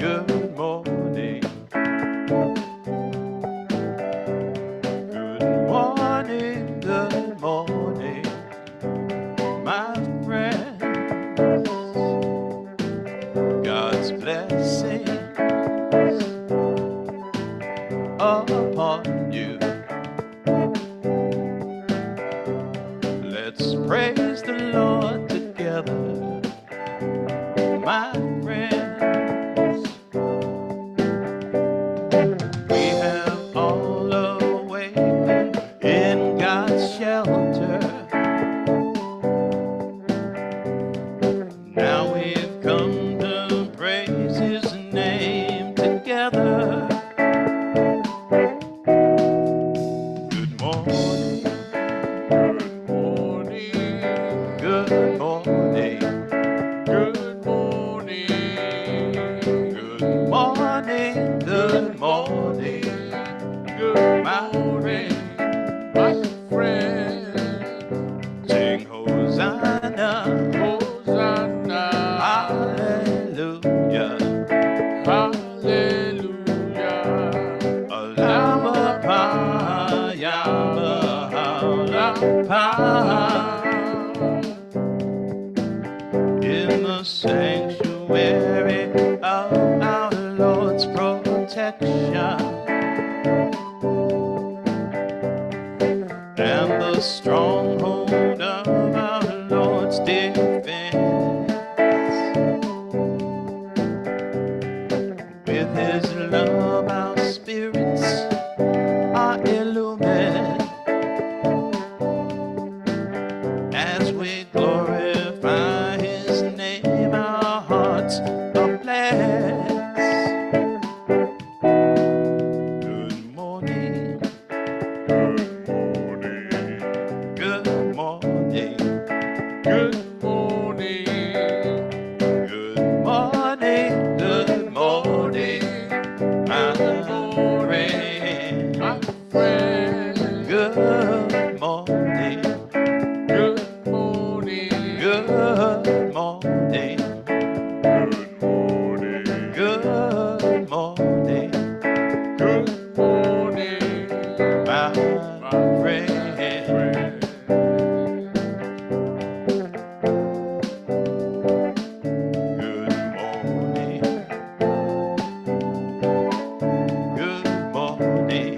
Good morning. Good morning, good morning, my friends. God's blessings upon you. Let's praise the Lord together, my friends. We have all awakened in God's shelter. Now we've come to praise His name together. Good morning. Good morning. Good morning. Good morning. Good morning. Good morning, my friend. Sing Hosanna, Hosanna, Hallelujah, Hallelujah. Alama pa, yama, pa. In the sanctuary of our Lord's protection and the stronghold of our Lord's defense, with His love our spirits are illumined as we glorify His name. Our hearts are blessed. Good morning. Good morning. Good morning. Good morning. Good morning. My friend. My friend. Good morning. Good morning. Good morning. Good morning. Good morning. My friend. Good morning. Good morning.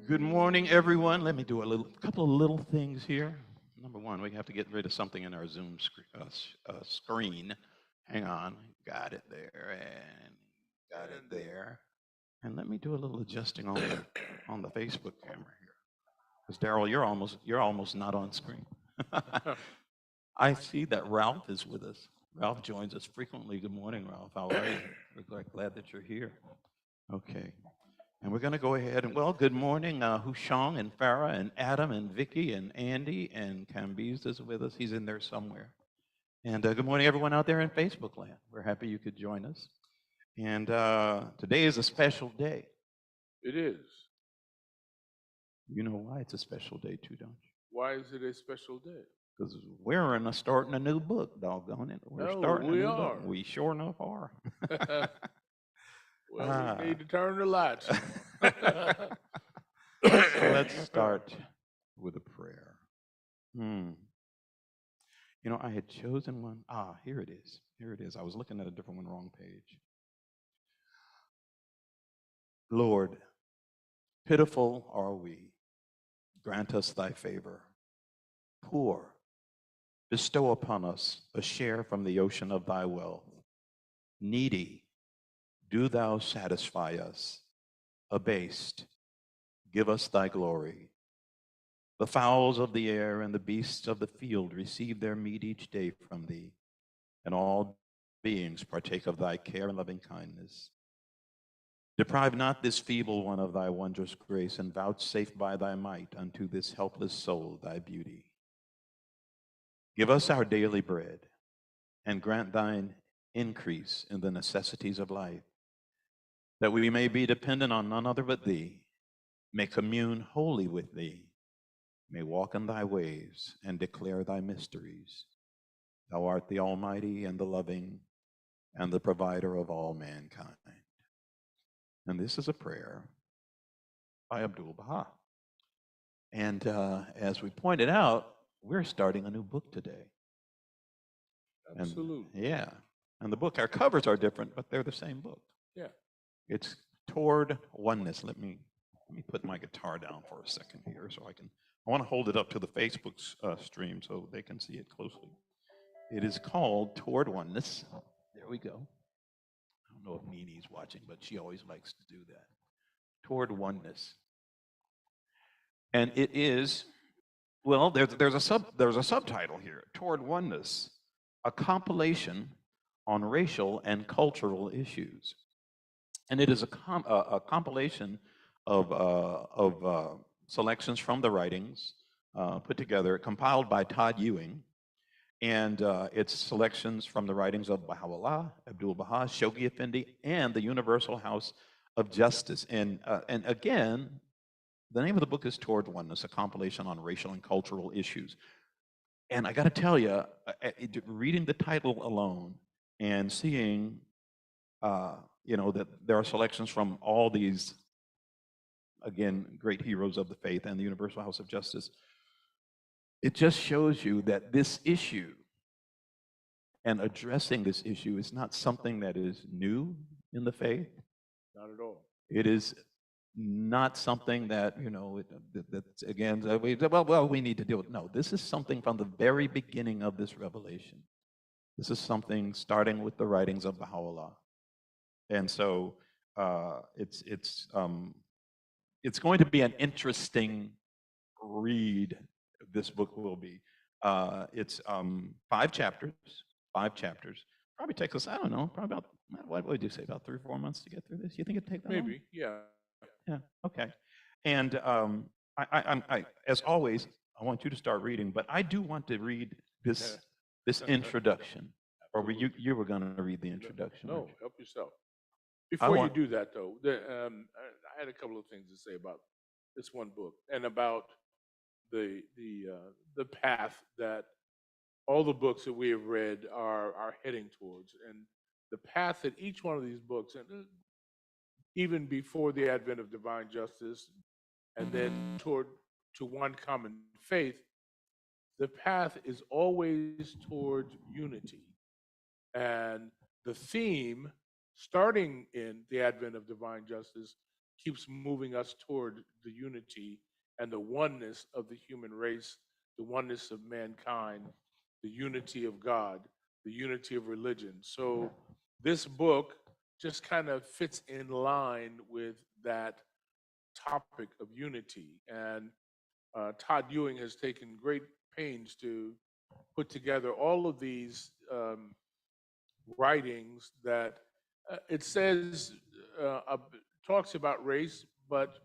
Good morning, everyone. Let me do a couple of little things here. Number one, we have to get rid of something in our Zoom screen. Hang on, got it there, and got it there. And let me do a little adjusting on the Facebook camera here. Because Daryl, you're almost not on screen. I see that Ralph is with us. Ralph joins us frequently. Good morning, Ralph. How are you? We're glad that you're here. Okay. And we're going to go ahead and, well, good morning, Hushang and Farah and Adam and Vicky and Andy and Cambiz is with us. He's in there somewhere. And good morning, everyone out there in Facebook land. We're happy you could join us. And today is a special day. It is. You know why it's a special day, too, don't you? Why is it a special day? Because we're starting a new book, doggone it. We're starting a new book. We sure enough are. Well, we need to turn the lights. So let's start with a prayer. You know, I had chosen one. Here it is. Here it is. I was looking at a different one, wrong page. Lord, pitiful are we. Grant us thy favor. Poor, bestow upon us a share from the ocean of thy wealth. Needy, do thou satisfy us. Abased, give us thy glory. The fowls of the air and the beasts of the field receive their meat each day from thee, and all beings partake of thy care and loving kindness. Deprive not this feeble one of thy wondrous grace, and vouchsafe by thy might unto this helpless soul thy beauty. Give us our daily bread, and grant thine increase in the necessities of life, that we may be dependent on none other but thee, may commune wholly with thee, may walk in thy ways and declare thy mysteries. Thou art the Almighty and the loving and the provider of all mankind. And this is a prayer by Abdul Baha. And as we pointed out, we're starting a new book today. Absolutely. Yeah. And the book, our covers are different, but they're the same book. Yeah. It's Toward Oneness. Let me put my guitar down for a second here so I want to hold it up to the Facebook stream so they can see it closely. It is called Toward Oneness. There we go. I don't know if Nini's watching, but she always likes to do that. Toward Oneness. And it is, well, there's a subtitle here, Toward Oneness, a compilation on racial and cultural issues. And it is a compilation of selections from the writings put together, compiled by Todd Ewing. And it's selections from the writings of Baha'u'llah, Abdul Baha, Shoghi Effendi, and the Universal House of Justice. And again, the name of the book is Toward Oneness, a compilation on racial and cultural issues. And I got to tell you, reading the title alone and seeing, that there are selections from all these, again, great heroes of the faith and the Universal House of Justice, it just shows you that this issue and addressing this issue is not something that is new in the faith. Not at all. It is not something that, that's again, we need to deal with. No, this is something from the very beginning of this revelation. This is something starting with the writings of Baha'u'llah. And so it's going to be an interesting read. This book will be. It's 5 chapters. Probably takes us, I don't know, probably about, what would you say, about 3 or 4 months to get through this? You think it'd take that long? Maybe, yeah. Yeah, okay. And I, as always, I want you to start reading, but I do want to read this introduction. Or you were going to read the introduction. No, help yourself. Before you do that, though, I had a couple of things to say about this one book and about the path that all the books that we have read are heading towards, and the path that each one of these books, and even before the advent of divine justice, and then to one common faith, the path is always towards unity. And the theme, starting in the advent of divine justice, keeps moving us toward the unity and the oneness of the human race, the oneness of mankind, the unity of God, the unity of religion. So this book just kind of fits in line with that topic of unity. And Todd Ewing has taken great pains to put together all of these writings that it says, talks about race, but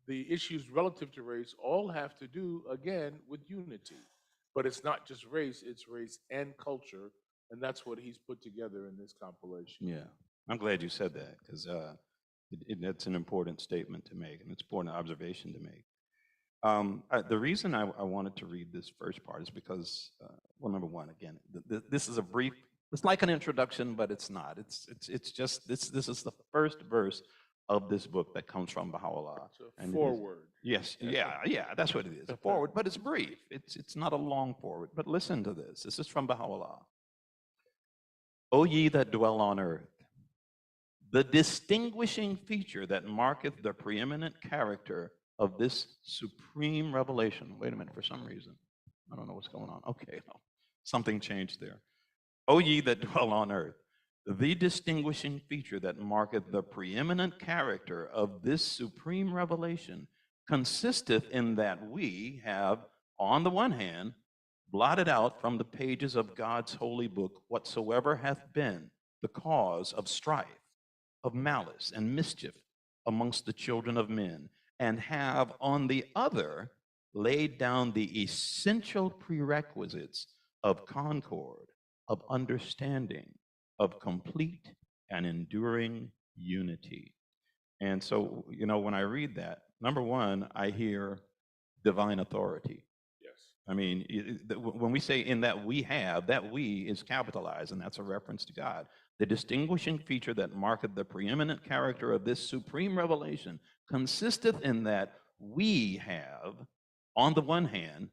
the issues relative to race all have to do, again, with unity. But it's not just race, it's race and culture. And that's what he's put together in this compilation. Yeah, I'm glad you said that, because that's an important statement to make, and it's an important observation to make. The reason I wanted to read this first part is because, well, number one, again, this is a brief, it's like an introduction, but it's not. It's just, this is the first verse of this book that comes from Baha'u'llah. It's a foreword. Yes, yeah, that's what it is, a forward, but it's brief. It's not a long forward, but listen to this. This is from Baha'u'llah. O ye that dwell on earth, the distinguishing feature that marketh the preeminent character of this supreme revelation. Wait a minute, for some reason, I don't know what's going on. Okay, no, something changed there. O ye that dwell on earth, the distinguishing feature that marketh the preeminent character of this supreme revelation consisteth in that we have, on the one hand, blotted out from the pages of God's holy book whatsoever hath been the cause of strife, of malice and mischief amongst the children of men, and have, on the other, laid down the essential prerequisites of concord, of understanding, of complete and enduring unity. And so, when I read that, number one, I hear divine authority. Yes. I mean, when we say in that we have, that we is capitalized, and that's a reference to God. The distinguishing feature that marketh the preeminent character of this supreme revelation consisteth in that we have, on the one hand,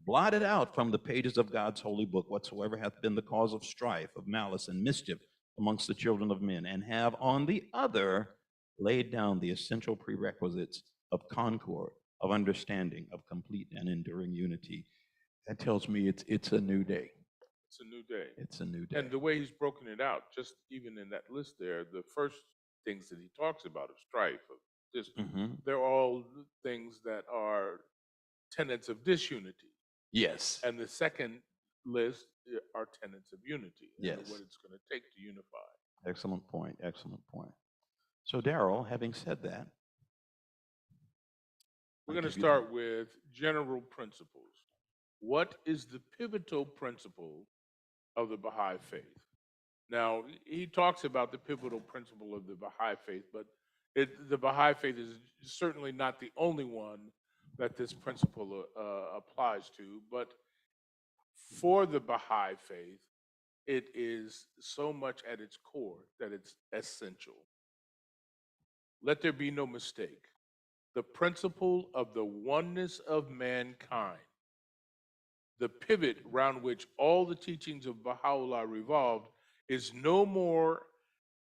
blotted out from the pages of God's holy book whatsoever hath been the cause of strife, of malice, and mischief amongst the children of men, and have, on the other, laid down the essential prerequisites of concord, of understanding, of complete and enduring unity. That tells me it's a new day. It's a new day. It's a new day. And the way he's broken it out, just even in that list there, the first things that he talks about of strife, of this, they're all things that are tenets of disunity. Yes. And the second list are tenets of unity. And Yes. what it's going to take to unify. Excellent point. Excellent point. So, Daryl, having said that, we're going to start with general principles. What is the pivotal principle of the Baha'i faith? Now, he talks about the pivotal principle of the Baha'i faith, but the Baha'i faith is certainly not the only one that this principle applies to. But for the Baha'i faith, it is so much at its core that it's essential. Let there be no mistake. The principle of the oneness of mankind, the pivot around which all the teachings of Baha'u'llah revolved, is no more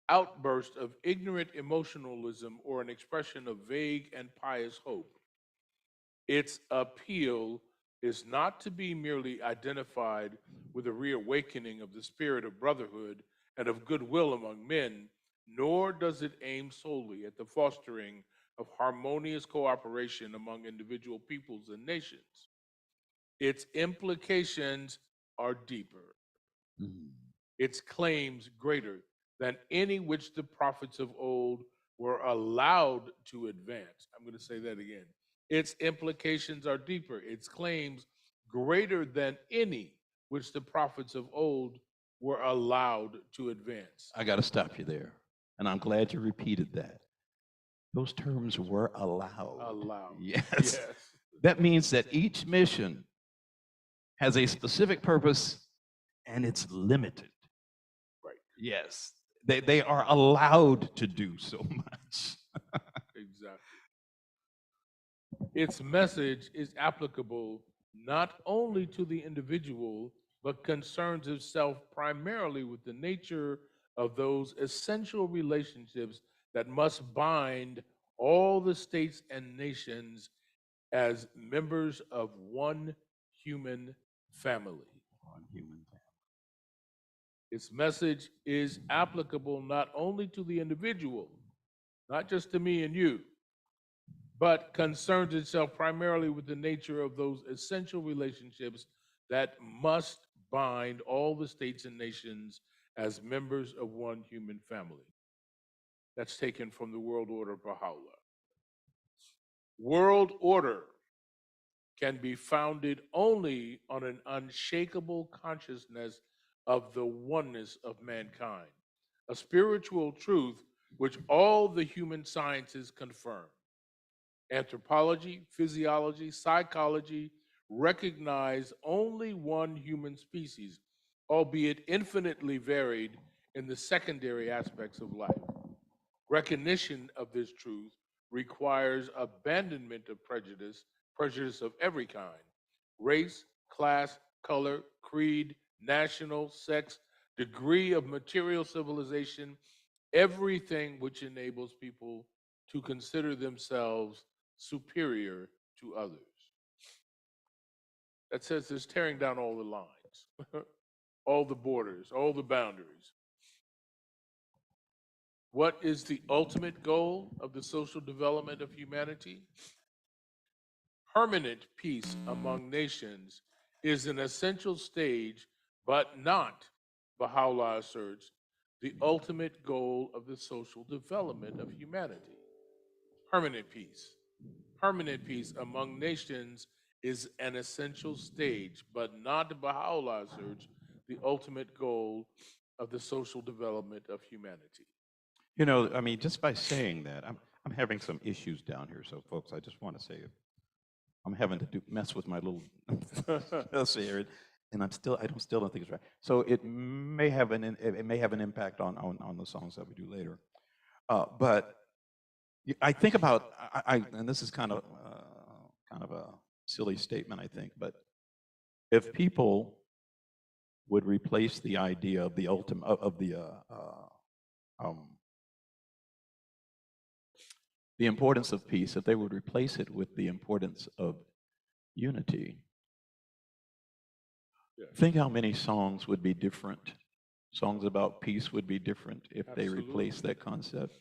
outburst of ignorant emotionalism or an expression of vague and pious hope. Its appeal is not to be merely identified with a reawakening of the spirit of brotherhood and of goodwill among men, nor does it aim solely at the fostering of harmonious cooperation among individual peoples and nations. Its implications are deeper, its claims greater than any which the prophets of old were allowed to advance. I'm going to say that again. Its implications are deeper, its claims greater than any which the prophets of old were allowed to advance. I got to stop you there. And I'm glad you repeated that. Those terms were allowed. Allowed. Yes. Yes. That means that each mission has a specific purpose and it's limited. Right. Yes. They are allowed to do so much. Exactly. Its message is applicable not only to the individual, but concerns itself primarily with the nature of those essential relationships that must bind all the states and nations as members of one human family. One human family. Its message is applicable not only to the individual, not just to me and you, but concerns itself primarily with the nature of those essential relationships that must bind all the states and nations as members of one human family. That's taken from the World Order of Baha'u'llah. World order can be founded only on an unshakable consciousness of the oneness of mankind, a spiritual truth which all the human sciences confirm. Anthropology, physiology, psychology recognize only one human species, albeit infinitely varied in the secondary aspects of life. Recognition of this truth requires abandonment of prejudice of every kind: race, class, color, creed, national, sex, degree of material civilization, everything which enables people to consider themselves superior to others. That says it's tearing down all the lines, all the borders, all the boundaries. What is the ultimate goal of the social development of humanity? Permanent peace among nations is an essential stage, but not, Baha'u'llah asserts, the ultimate goal of the social development of humanity. Permanent peace. Permanent peace among nations is an essential stage, but not, Baha'u'llah asserts, the ultimate goal of the social development of humanity. You know, I mean, just by saying that, I'm having some issues down here. So, folks, I just want to say I'm having to mess with my little here, and I don't think it's right. So it may have it may have an impact on the songs that we do later. But I think about and this is kind of a silly statement, I think, but if people would replace the idea of the ultimate um, the importance of peace, if they would replace it with the importance of unity, Yes, think how many songs would be different. Songs about peace would be different if they replace absolutely. that concept.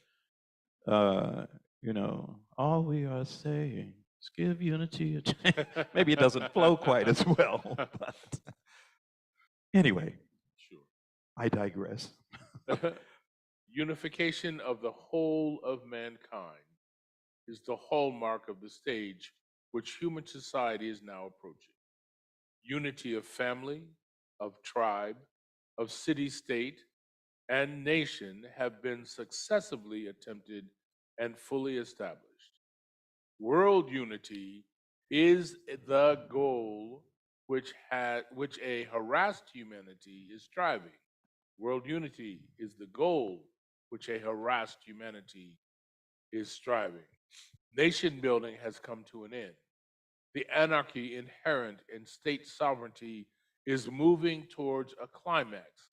You know, all we are saying is give unity a chance. Maybe it doesn't flow quite as well, but anyway, Sure. I digress. Unification of the whole of mankind is the hallmark of the stage which human society is now approaching. Unity of family, of tribe, of city state, and nation have been successively attempted and fully established. World unity is the goal which a harassed humanity is striving. World unity is the goal which a harassed humanity is striving. Nation building has come to an end. The anarchy inherent in state sovereignty is moving towards a climax.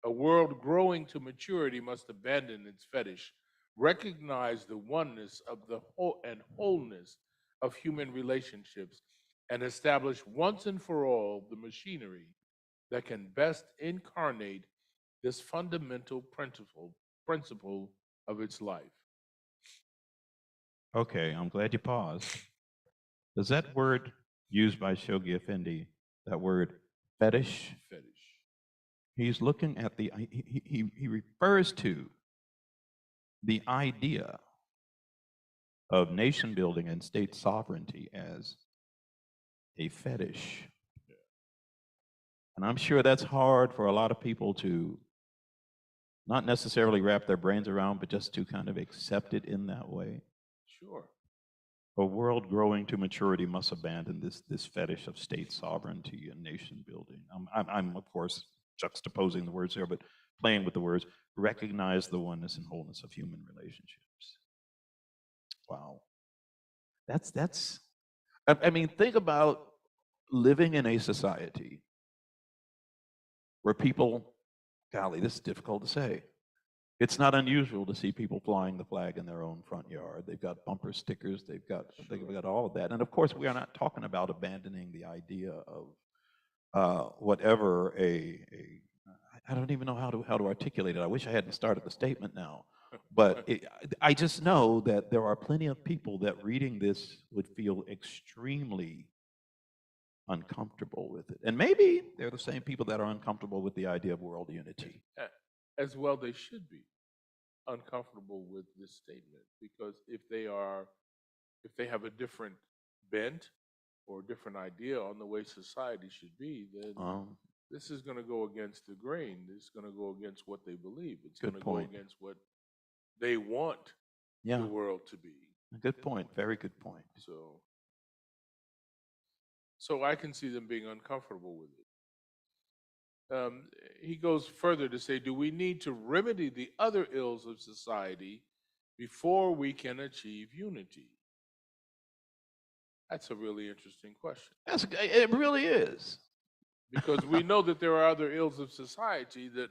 A world growing to maturity must abandon its fetish, recognize the oneness of the whole and wholeness of human relationships, and establish once and for all the machinery that can best incarnate this fundamental principle of its life. Okay, I'm glad you paused. Does that word used by Shoghi Effendi, that word fetish, Fetish. he's looking at he refers to the idea of nation building and state sovereignty as a fetish. And I'm sure that's hard for a lot of people to not necessarily wrap their brains around, but just to kind of accept it in that way. Sure. A world growing to maturity must abandon this fetish of state sovereignty and nation building. I'm of course juxtaposing the words there, but playing with the words. Recognize the oneness and wholeness of human relationships. Wow, that's. I mean, think about living in a society where people, golly, this is difficult to say. It's not unusual to see people flying the flag in their own front yard. They've got bumper stickers. They've got all of that. And of course, we are not talking about abandoning the idea of whatever I don't even know how to articulate it. I wish I hadn't started the statement now. But I just know that there are plenty of people that reading this would feel extremely uncomfortable with it. And maybe they're the same people that are uncomfortable with the idea of world unity. As well, they should be uncomfortable with this statement because if they have a different bent or a different idea on the way society should be, then this is going to go against the grain. This is going to go against what they believe. It's going to go against what they want the world to be. Good point. Very good point. So I can see them being uncomfortable with it. He goes further to say, do we need to remedy the other ills of society before we can achieve unity? That's a really interesting question. It really is. Because we know that there are other ills of society that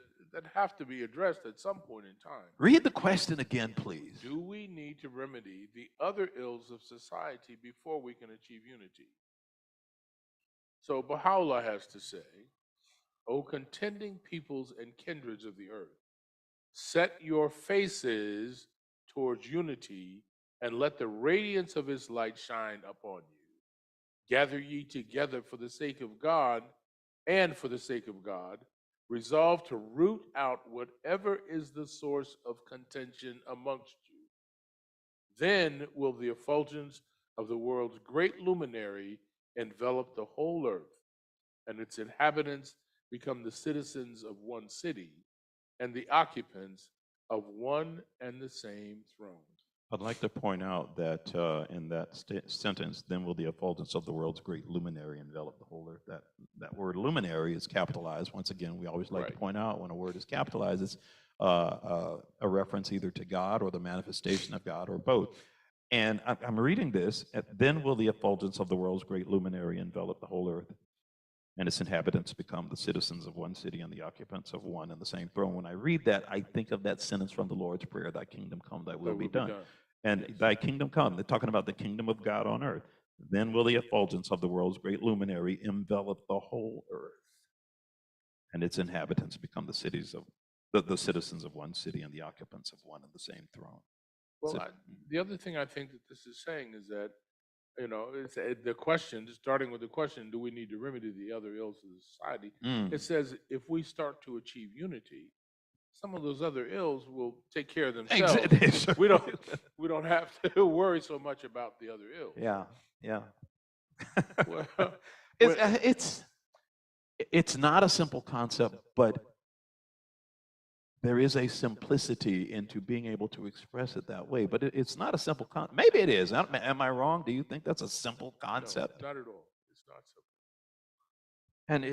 have to be addressed at some point in time. Read the question again, please. Do we need to remedy the other ills of society before we can achieve unity? So Baha'u'llah has to say, O contending peoples and kindreds of the earth, set your faces towards unity and let the radiance of his light shine upon you. Gather ye together for the sake of God and for the sake of God. Resolve to root out whatever is the source of contention amongst you. Then will the effulgence of the world's great luminary envelop the whole earth, and its inhabitants become the citizens of one city, and the occupants of one and the same throne. I'd like to point out that in that sentence, then will the effulgence of the world's great luminary envelop the whole earth. That word luminary is capitalized. Once again, we always like to Right. point out when a word is capitalized, it's a reference either to God or the manifestation of God or both. And I'm reading this, then will the effulgence of the world's great luminary envelop the whole earth, and its inhabitants become the citizens of one city and the occupants of one and the same throne. When I read that, I think of that sentence from the Lord's Prayer, thy kingdom come, thy will be done. And Yes. thy kingdom come, they're talking about the kingdom of God on earth. Then will the effulgence of the world's great luminary envelop the whole earth, and its inhabitants become the citizens of one city and the occupants of one and the same throne. Well, So- the other thing I think that this is saying is that, it's the question, starting with the question, do we need to remedy the other ills of the society? Mm. It says if we start to achieve unity, some of those other ills will take care of themselves. Exactly. We don't have to worry so much about the other ills. Yeah. Well, it's not a simple concept, but there is a simplicity into being able to express it that way. But it's not a simple concept. Maybe it is. Am I wrong? Do you think that's a simple concept? No, not at all. It's not simple. And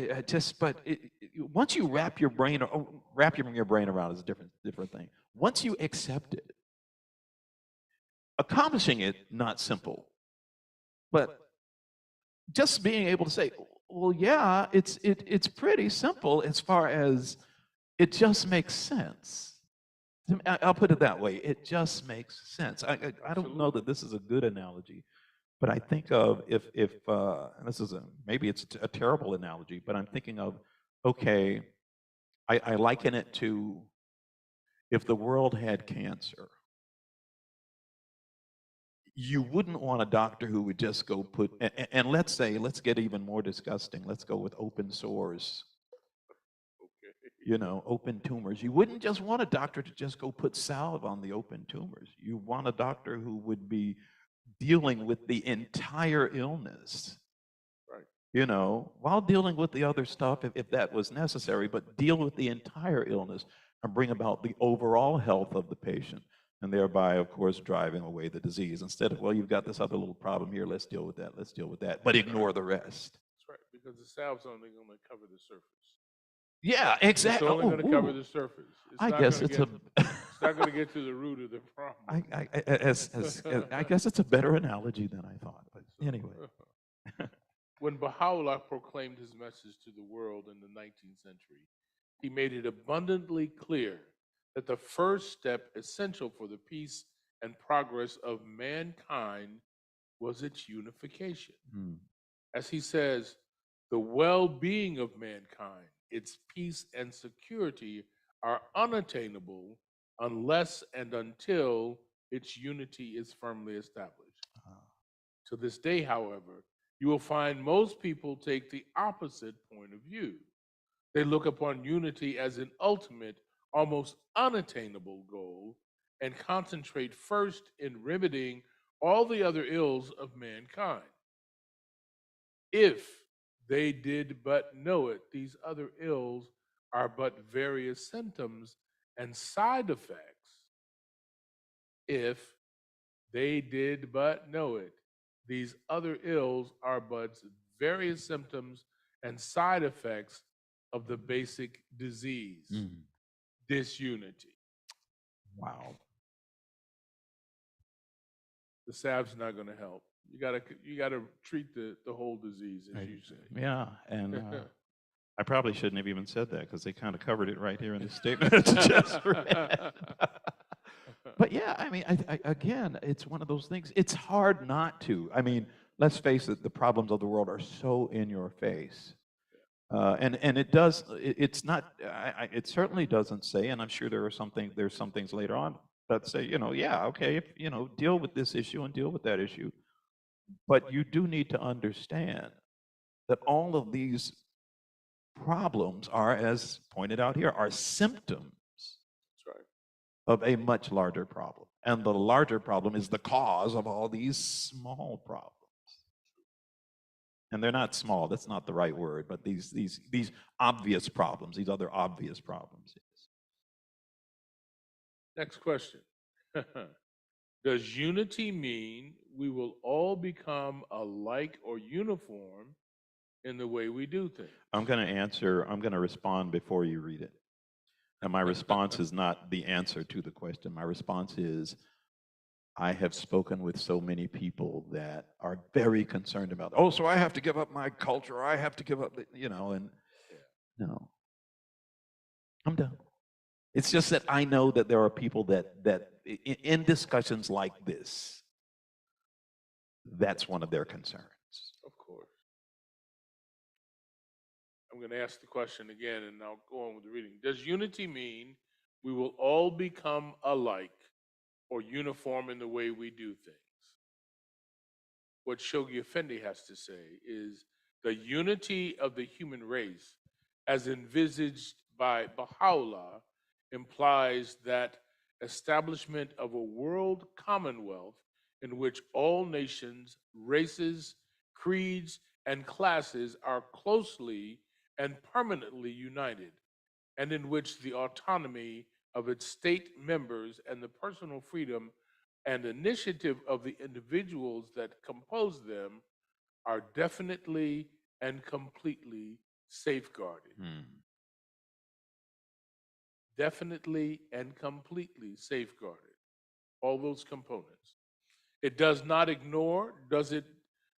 once you wrap your brain around is a different thing. Once you accept it, accomplishing it not simple, but just being able to say, well, yeah, it's pretty simple as far as it just makes sense. I'll put it that way. It just makes sense. I don't know that this is a good analogy, but I think of if and this is maybe it's a terrible analogy, but I'm thinking of, okay, I liken it to if the world had cancer. You wouldn't want a doctor who would just go put, and let's get even more disgusting. Let's go with open sores, open tumors. You wouldn't just want a doctor to just go put salve on the open tumors. You want a doctor who would be dealing with the entire illness, right? While dealing with the other stuff if that was necessary, but deal with the entire illness and bring about the overall health of the patient. And thereby, of course, driving away the disease. Instead of, well, you've got this other little problem here, let's deal with that, but ignore the rest. That's right, because the salve's only going to cover the surface. Yeah, exactly. It's only going to cover the surface. I guess it's not going to get to the root of the problem. I guess it's a better analogy than I thought. But anyway. When Baha'u'llah proclaimed his message to the world in the 19th century, he made it abundantly clear that the first step essential for the peace and progress of mankind was its unification. As he says, the well-being of mankind, its peace and security are unattainable unless and until its unity is firmly established. To this day, however, you will find most people take the opposite point of view. They look upon unity as an ultimate, almost unattainable goal and concentrate first in remedying all the other ills of mankind. If they did but know it, these other ills are but various symptoms and side effects. If they did but know it, these other ills are but various symptoms and side effects of the basic disease, disunity. Wow. The salve's not going to help. You gotta treat the whole disease, as you say. Yeah, and I probably shouldn't have even said that because they kind of covered it right here in the statement it's just read. But yeah, I mean, again, it's one of those things. It's hard not to. I mean, let's face it, the problems of the world are so in your face. And it does, it's not, it certainly doesn't say, and I'm sure there's some things later on that say, yeah, okay, deal with this issue and deal with that issue. But you do need to understand that all of these problems are, as pointed out here, are symptoms of a much larger problem. And the larger problem is the cause of all these small problems. And they're not small, that's not the right word, but these obvious problems, these other obvious problems. Next question. Does unity mean we will all become alike or uniform in the way we do things? I'm going to respond before you read it. And my response is not the answer to the question. My response is, I have spoken with so many people that are very concerned about, oh, so I have to give up my culture, I have to give up, and no, I'm done. It's just that I know that there are people that in discussions like this, that's one of their concerns. Of course. I'm going to ask the question again, and I'll go on with the reading. Does unity mean we will all become alike or uniform in the way we do things? What Shoghi Effendi has to say is the unity of the human race, as envisaged by Baha'u'llah, implies that establishment of a world commonwealth in which all nations, races, creeds, and classes are closely and permanently united, and in which the autonomy of its state members and the personal freedom and initiative of the individuals that compose them are definitely and completely safeguarded. Definitely and completely safeguarded. All those components. It does not ignore,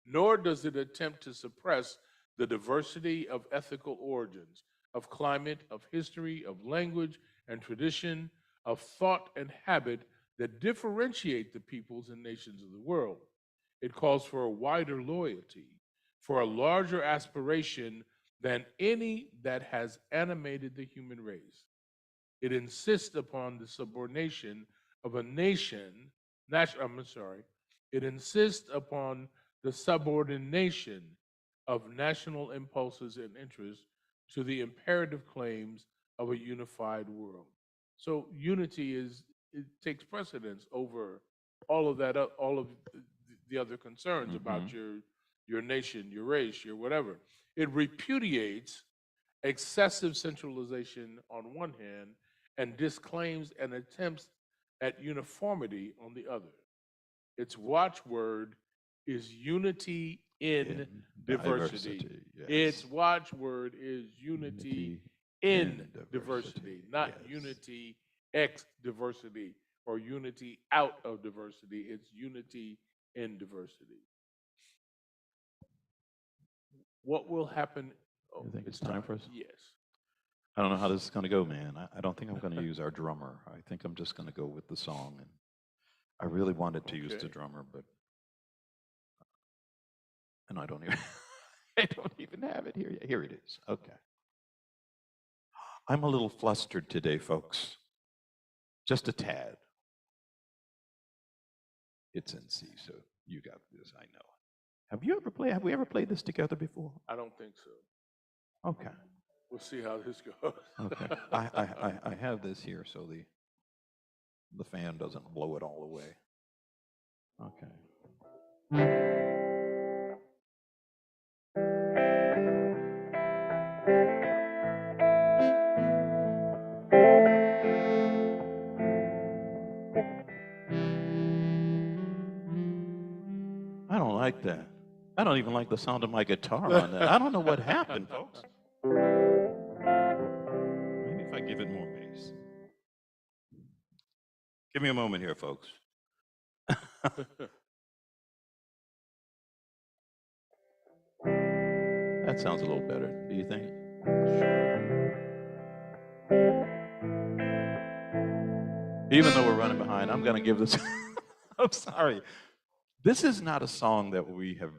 nor does it attempt to suppress the diversity of ethical origins, of climate, of history, of language and tradition, of thought and habit that differentiate the peoples and nations of the world. It calls for a wider loyalty, for a larger aspiration than any that has animated the human race. It insists upon the subordination of a nation, it insists upon the subordination of national impulses and interests to the imperative claims of a unified world. So unity it takes precedence over all of that, all of the other concerns about your nation, your race, your whatever. It repudiates excessive centralization on one hand and disclaims and attempts at uniformity on the other. Its watchword is unity in diversity. Yes. Its watchword is unity in diversity, not unity X diversity or unity out of diversity. It's unity in diversity. What will happen? You think it's time for us? Yes. I don't know how this is going to go, man. I don't think I'm going to use our drummer. I think I'm just going to go with the song. And I really wanted to use the drummer, but and I don't even I don't even have it here yet. Here it is. Okay. I'm a little flustered today, folks. Just a tad. It's in C, so you got this. I know. Have we ever played this together before? I don't think so. Okay. We'll see how this goes. Okay. I have this here so the fan doesn't blow it all away. Okay. I don't like that. I don't even like the sound of my guitar on that. I don't know what happened, folks. Maybe if I give it more bass. Give me a moment here, folks. That sounds a little better, do you think? Even though we're running behind, I'm going to give this. I'm sorry. This is not a song that we have,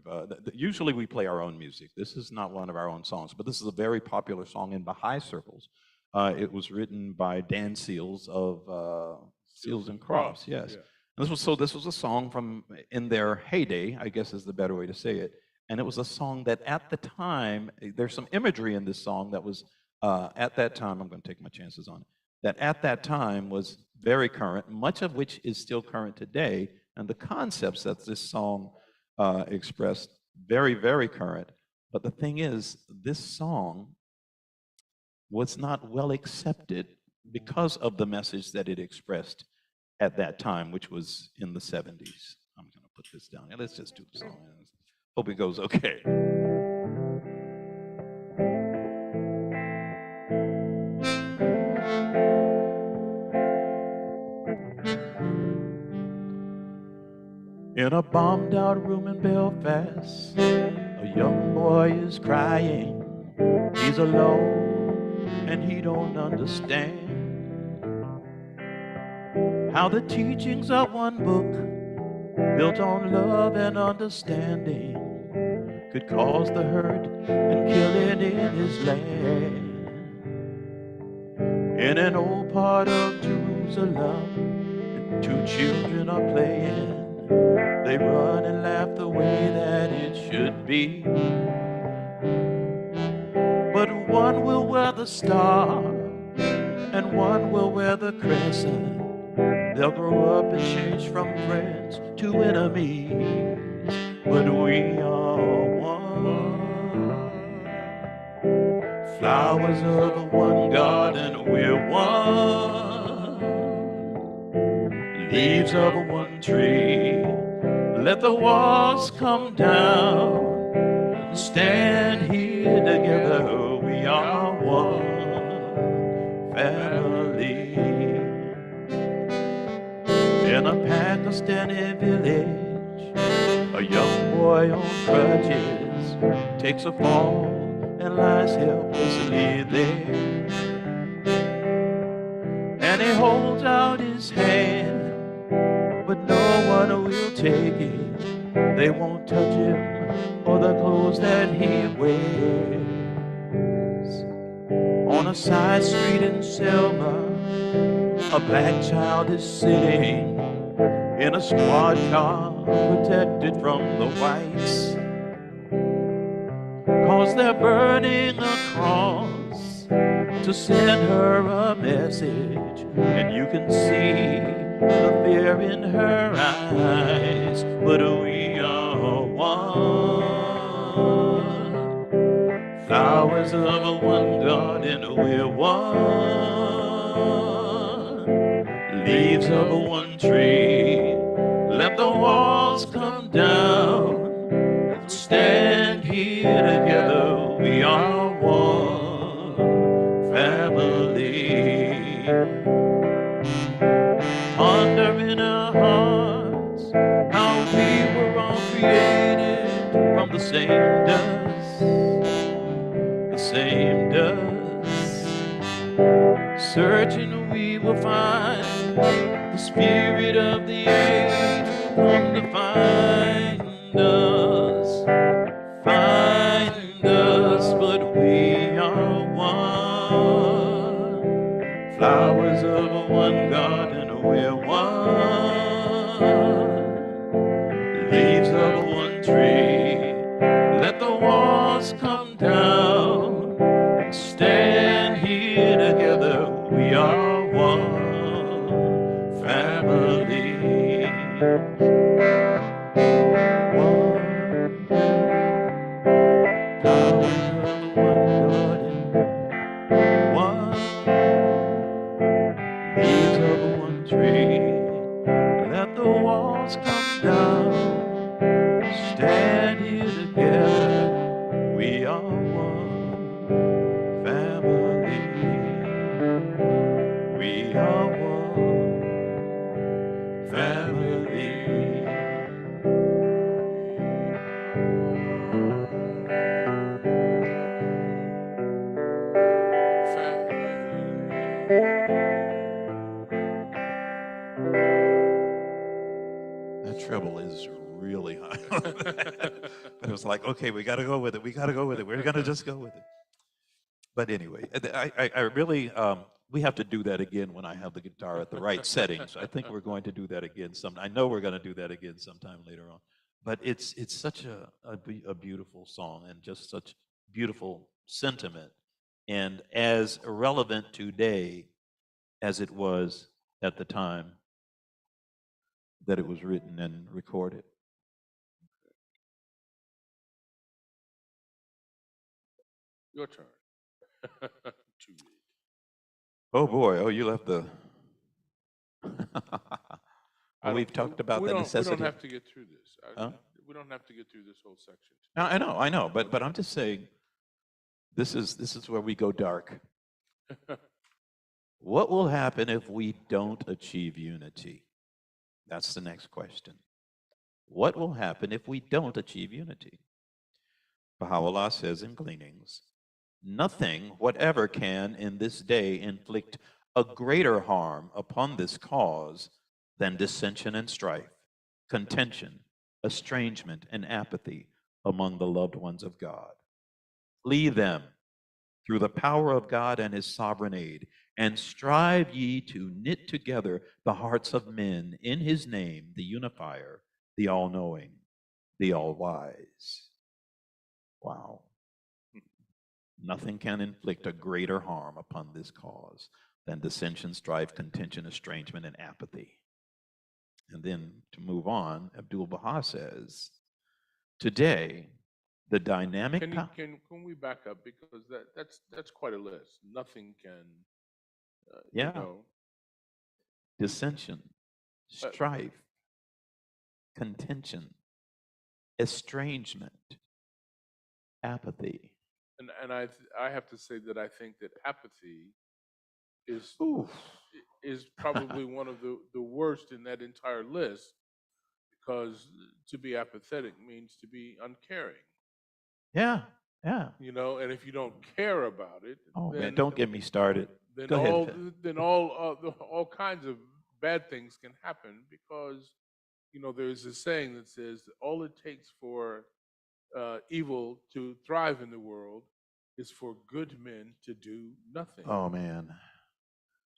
usually we play our own music. This is not one of our own songs, but this is a very popular song in Baha'i circles. It was written by Dan Seals of Seals and Crofts, yes. Yeah. This was a song from in their heyday, I guess is the better way to say it. And it was a song that at the time, there's some imagery in this song that was, at that time, I'm going to take my chances on it, that at that time was very current, much of which is still current today. And the concepts that this song expressed, very, very current. But the thing is, this song was not well accepted because of the message that it expressed at that time, which was in the 70s. I'm going to put this down. Yeah, let's just do the song. Hope it goes okay. In a bombed out room in Belfast, a young boy is crying. He's alone and he don't understand how the teachings of one book built on love and understanding could cause the hurt and killing in his land. In an old part of Jerusalem, two children are playing. They run and laugh the way that it should be. But one will wear the star and one will wear the crescent. They'll grow up and change from friends to enemies. But we are one. Flowers of one garden, we're one. Leaves of one tree. Let the walls come down. Stand here together, we are one family. In a Pakistani village, a young boy on crutches takes a fall and lies helplessly there. And he holds out his hand, but no one will take it. They won't touch him or the clothes that he wears. On a side street in Selma, a black child is sitting in a squad car protected from the whites. 'Cause they're burning a cross to send her a message, and you can see the fear in her eyes. But we are one. Flowers of one garden, we're one. Leaves of one tree. Let the walls come down. Stand here together, we are one family. Ponder in our hearts how we were all created from the same dust, the same dust. Searching we will find the spirit of the age will come to find us, find us, but we are one. Flowers of one garden, we're one. Leaves of one tree. Let the walls come down. Stand here together, we are one family. That treble is really high. But it was like, okay, we got to go with it. We got to go with it. We're going to just go with it. But anyway, I really, we have to do that again when I have the guitar at the right settings. I think we're going to do that again I know we're going to do that again sometime later on. But it's such a beautiful song and just such beautiful sentiment, and as relevant today as it was at the time that it was written and recorded. Your turn. Oh boy, oh, you left the. I Well, don't, we've talked about we the don't necessity. have to get through this. Huh? We don't have to get through this whole section. No, I know, but I'm just saying, this is where we go dark. What will happen if we don't achieve unity? That's the next question. What will happen if we don't achieve unity? Baha'u'llah says in Gleanings, nothing whatever can in this day inflict a greater harm upon this cause than dissension and strife, contention, estrangement, and apathy among the loved ones of God. Flee them through the power of God and his sovereign aid, and strive ye to knit together the hearts of men in his name, the unifier, the all-knowing, the all-wise. Wow. Nothing can inflict a greater harm upon this cause than dissension, strife, contention, estrangement, and apathy. And then to move on, Abdu'l-Baha says, today, the dynamic... Can we back up? Because that's quite a list. Nothing can, yeah. you know. Dissension, strife, contention, estrangement, apathy. And I have to say that I think that apathy is probably one of the worst in that entire list, because to be apathetic means to be uncaring. Yeah, yeah. You know, and if you don't care about it, oh then, man, don't get me started. Then Go all ahead. then all kinds of bad things can happen, because you know there's a saying that says all it takes for evil to thrive in the world is for good men to do nothing. Oh man.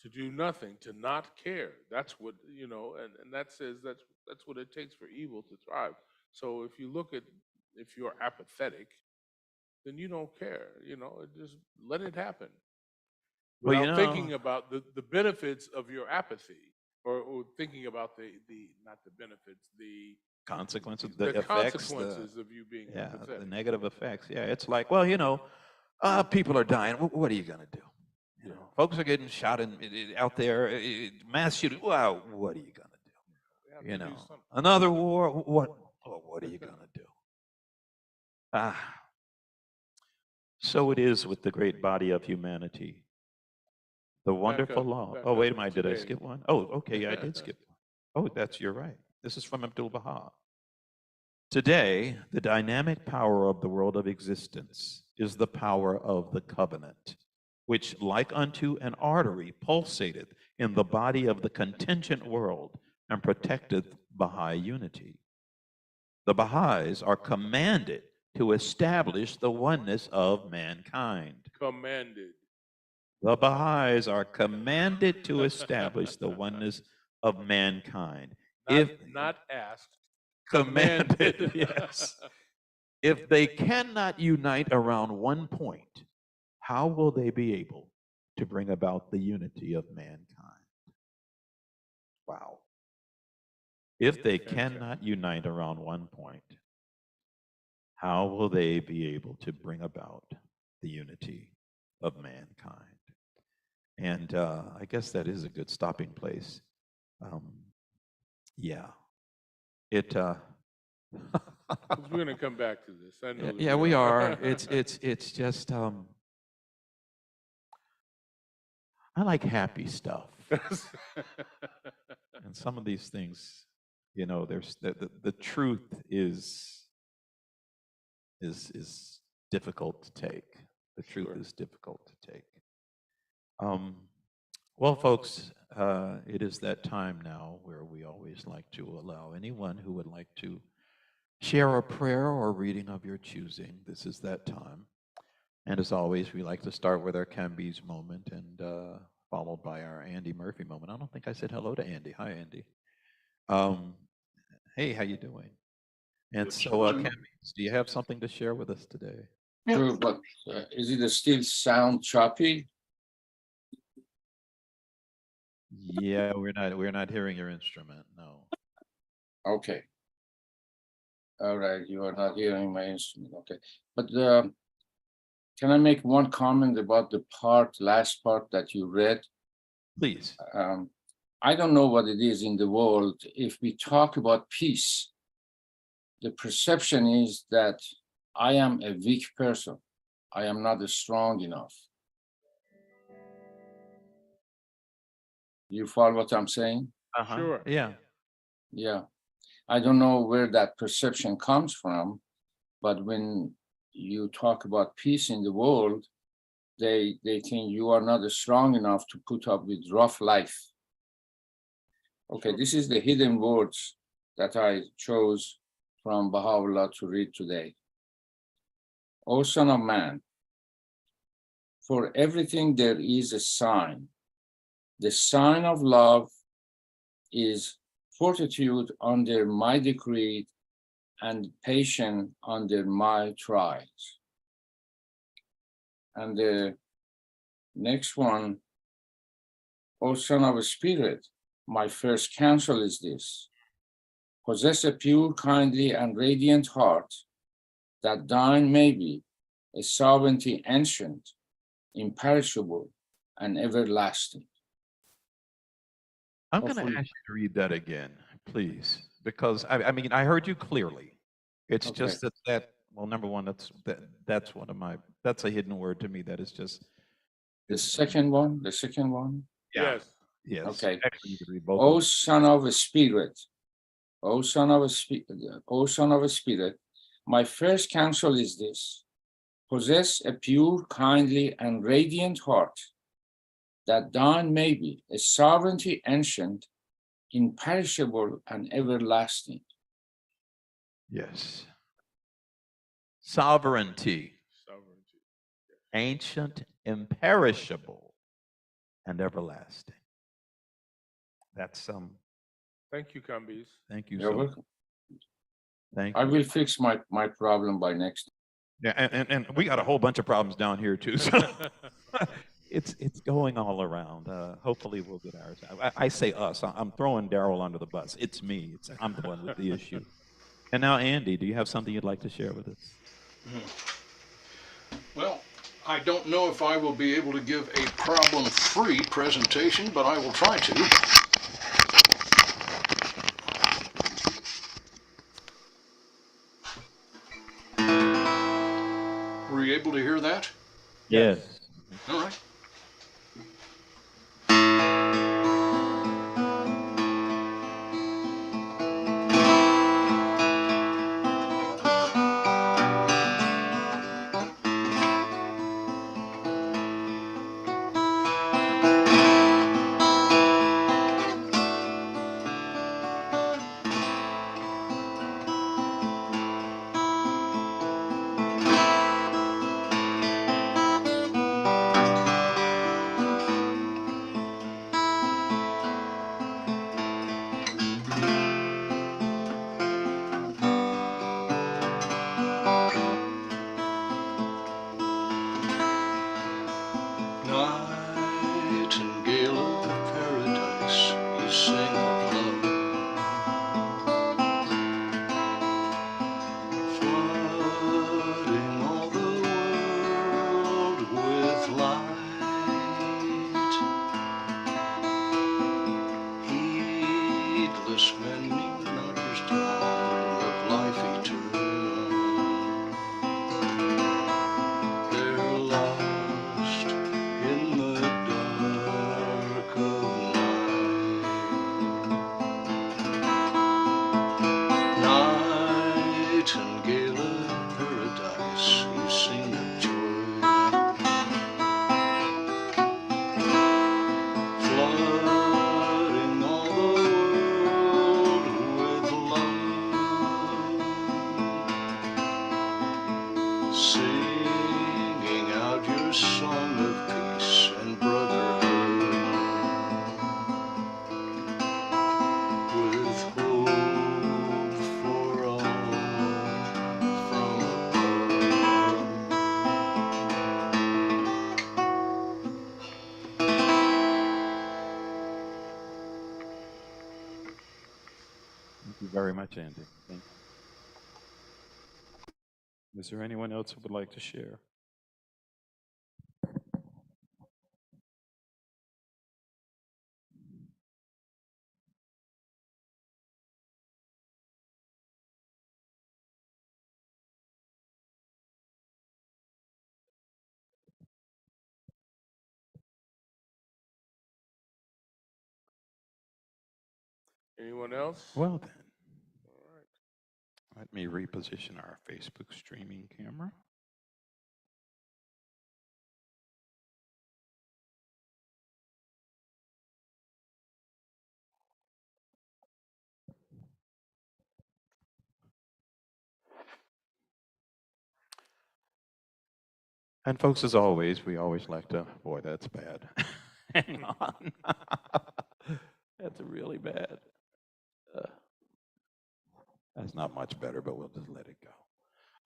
To do nothing, to not care. That's what, you know, and that says that's what it takes for evil to thrive. So if you look at, if you're apathetic, then you don't care, you know, just let it happen. Well, Without thinking about the benefits of your apathy, or thinking about the not the benefits, the consequences, the effects, consequences of you being apathetic. the negative effects. Yeah, it's like, well, you know, people are dying. What are you going to do? You know, folks are getting shot out there, mass shooting. Well, what are you going to do? You know, another war. What are you going to do? So it is with the great body of humanity. The wonderful law. Oh, wait a minute. Did I skip one? Oh, okay. Yeah, I did skip one. Oh, you're right. This is from Abdu'l-Baha. Today, the dynamic power of the world of existence is the power of the covenant, which, like unto an artery, pulsateth in the body of the contingent world and protecteth Baha'i unity. The Baha'is are commanded to establish the oneness of mankind. Commanded. The Baha'is are commanded to establish the oneness of mankind. Not asked. Commanded, yes. If they cannot unite around one point, how will they be able to bring about the unity of mankind? Wow. If they cannot unite around one point, how will they be able to bring about the unity of mankind? And I guess that is a good stopping place. Yeah. It. We're going to come back to this. I know. Yeah, we are. It's just. I like happy stuff. And some of these things, you know, there's the truth is difficult to take. The truth is difficult to take. Well, folks, it is that time now where we always like to allow anyone who would like to share a prayer or reading of your choosing. This is that time. And as always, we like to start with our Camby's moment and followed by our Andy Murphy moment. I don't think I said hello to Andy. Hi, Andy. Hey, how you doing? And so, Camby's, do you have something to share with us today? Sure, but is it still sound choppy? Yeah, we're not hearing your instrument. No. Okay. All right, you are not hearing my instrument. Okay, but can I make one comment about the last part that you read? Please. I don't know what it is in the world. If we talk about peace, the perception is that I am a weak person. I am not strong enough. You follow what I'm saying? Sure. Yeah. Yeah. I don't know where that perception comes from, but when you talk about peace in the world, they think you are not strong enough to put up with rough life. Okay, this is the hidden words that I chose from Baha'u'llah to read today. O son of man, for everything there is a sign. The sign of love is fortitude under my decree and patience under my trials. And the next one, O son of a spirit, my first counsel is this: possess a pure, kindly, and radiant heart, that thine may be a sovereignty ancient, imperishable, and everlasting. I'm going to Hopefully- ask you to read that again, please, because I mean, I heard you clearly. It's Okay. just that, well, number one, that's one of my, that's a hidden word to me that is just, The second one, yeah, Yes. yes. Okay. Actually, you could read both of O them. son of a spirit, O son of a spirit, my first counsel is this: possess a pure, kindly, and radiant heart, that thine may be a sovereignty ancient, imperishable, and everlasting. Yes. Sovereignty, Sovereignty. ancient, imperishable, and everlasting. That's Thank you, Kambiz. thank you You're so much. welcome. Thank I you. will fix my problem by next. Yeah, and we got a whole bunch of problems down here too. So it's going all around. Hopefully we'll get ours. I say us. I'm throwing Daryl under the bus. It's me. I'm the one with the issue. And now, Andy, do you have something you'd like to share with us? Well, I don't know if I will be able to give a problem-free presentation, but I will try to. Were you able to hear that? Yes. All right. Nightingale of paradise, you sing of love, flooding all the world with light. Heedless men need not understand of life eternal. They're lost in the dark of night. Nightingale of paradise, you sing of joy, flooding all the world with love, singing out your song of peace and brotherhood, with hope for all from above. Thank you very much, Andy. Thank you. Is there anyone else who would like to share? Anyone else? Well then, All right. let me reposition our Facebook streaming camera. And folks, as always, we always like to, boy, that's bad. Hang on. That's really bad. That's not much better, but we'll just let it go.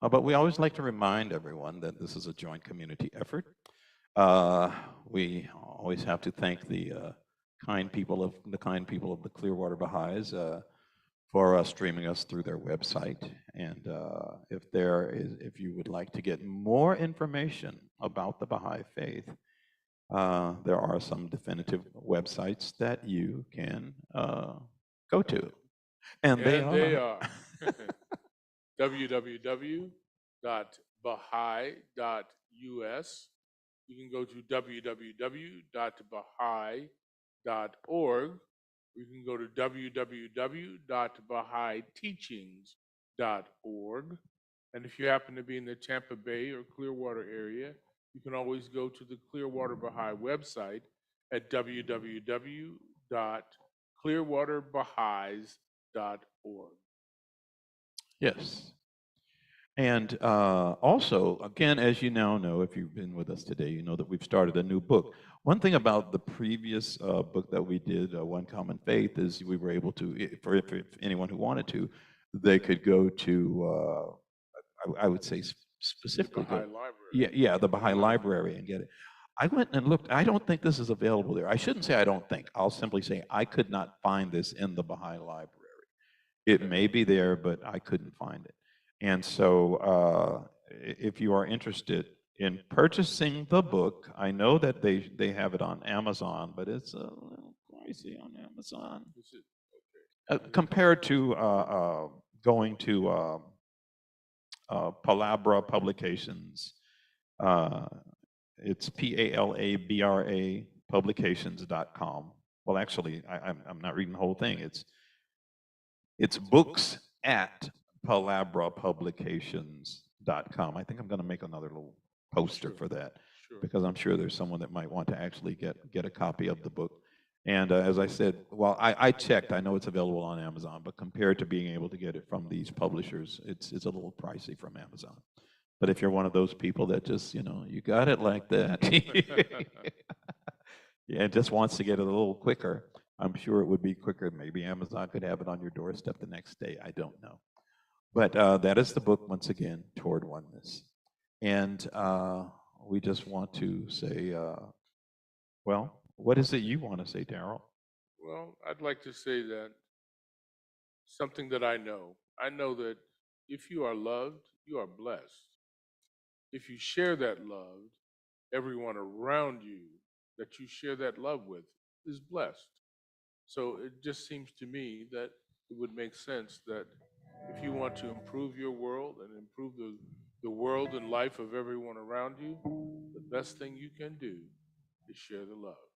But we always like to remind everyone that this is a joint community effort. We always have to thank the kind people of the Clearwater Baha'is for streaming us through their website. And if you would like to get more information about the Baha'i faith, there are some definitive websites that you can go to. And they are www.baha'i.us. You can go to www.baha'i.org. You can go to www.bahaiteachings.org. And if you happen to be in the Tampa Bay or Clearwater area, you can always go to the Clearwater Baha'i website at www.clearwaterbaha'is.org. Yes. And also, again, as you now know, if you've been with us today, you know that we've started a new book. One thing about the previous book that we did, One Common Faith, is we were able to, if anyone who wanted to, they could go to, I would say specifically, Baha'i Library. yeah, the Baha'i Library and get it. I went and looked. I don't think this is available there. I shouldn't say I don't think. I'll simply say I could not find this in the Baha'i Library. It may be there, but I couldn't find it. And so if you are interested in purchasing the book, I know that they have it on Amazon, but it's a little pricey on Amazon. Compared to going to Palabra Publications. It's Palabra publications.com. Well, actually, I'm not reading the whole thing. It's books at palabrapublications.com. I think I'm going to make another little poster for that, because I'm sure there's someone that might want to actually get a copy of the book. And as I said, well, I checked. I know it's available on Amazon, but compared to being able to get it from these publishers, it's a little pricey from Amazon. But if you're one of those people that just, you got it like that, yeah, just wants to get it a little quicker, I'm sure it would be quicker. Maybe Amazon could have it on your doorstep the next day. I don't know. But that is the book, once again, Toward Oneness. And we just want to say, well, what is it you want to say, Darrell? Well, I'd like to say that something that I know that if you are loved, you are blessed. If you share that love, everyone around you that you share that love with is blessed. So it just seems to me that it would make sense that if you want to improve your world and improve the world and life of everyone around you, the best thing you can do is share the love.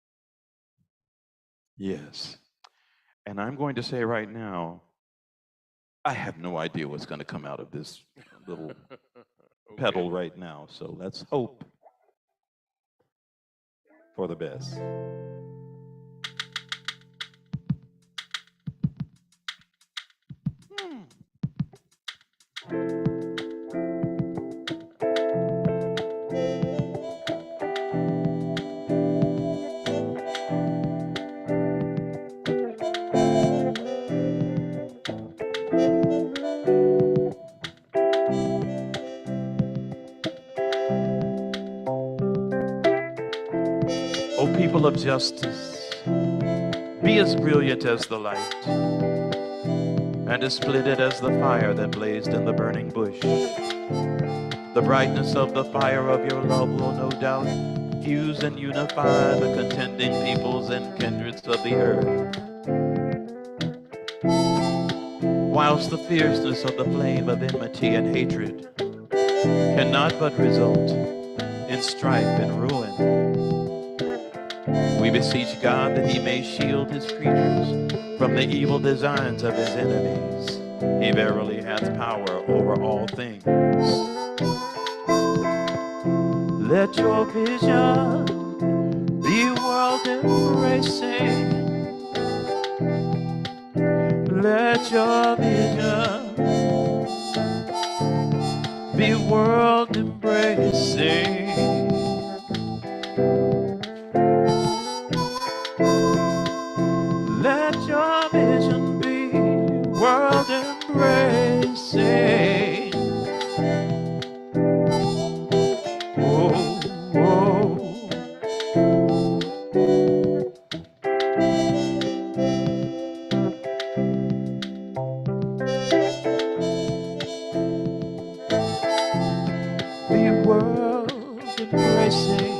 Yes. And I'm going to say right now, I have no idea what's going to come out of this little pedal right now. So let's hope for the best. O people of justice, be as brilliant as the light, and as splendid as the fire that blazed in the burning bush. The brightness of the fire of your love will no doubt fuse and unify the contending peoples and kindreds of the earth. Whilst the fierceness of the flame of enmity and hatred cannot but result in strife and ruin, We beseech God that he may shield his creatures from the evil designs of his enemies. He verily hath power over all things. Let your vision be world embracing. Let your vision be world embracing. Let your vision be world embracing. Oh, oh. Be world embracing.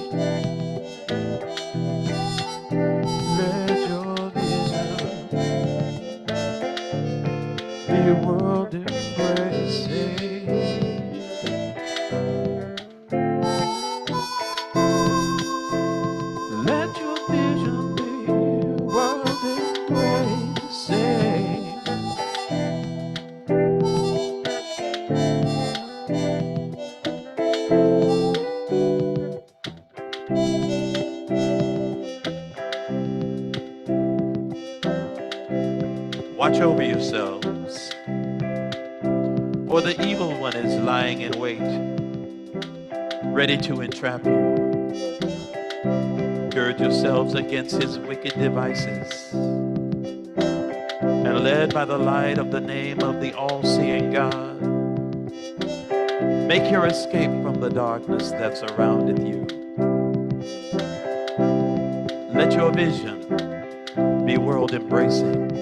Let your vision be world embracing. Let your vision be world embracing. Watch over yourselves, for the evil one is lying in wait, ready to entrap you. Gird yourselves against his wicked devices, and led by the light of the name of the all-seeing God, make your escape from the darkness that surroundeth you. Let your vision be world-embracing,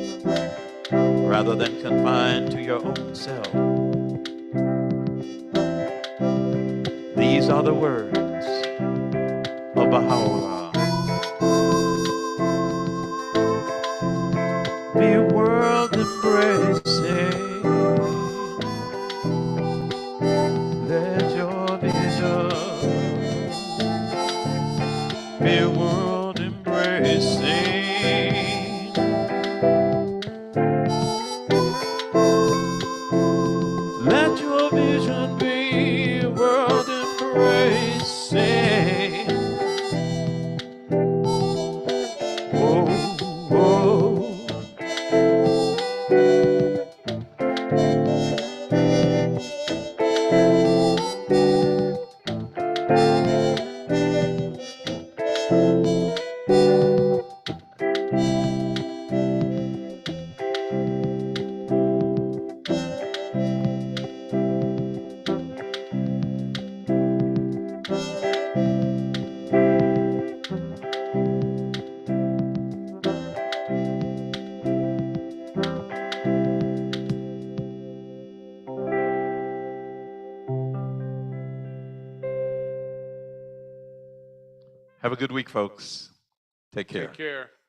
rather than confined to your own self. These are the words of Baha'u'llah. Be world embracing. Let your vision be world embracing. Let your vision be world embracing. Oh, oh. Have a good week, folks. Take care. Take care.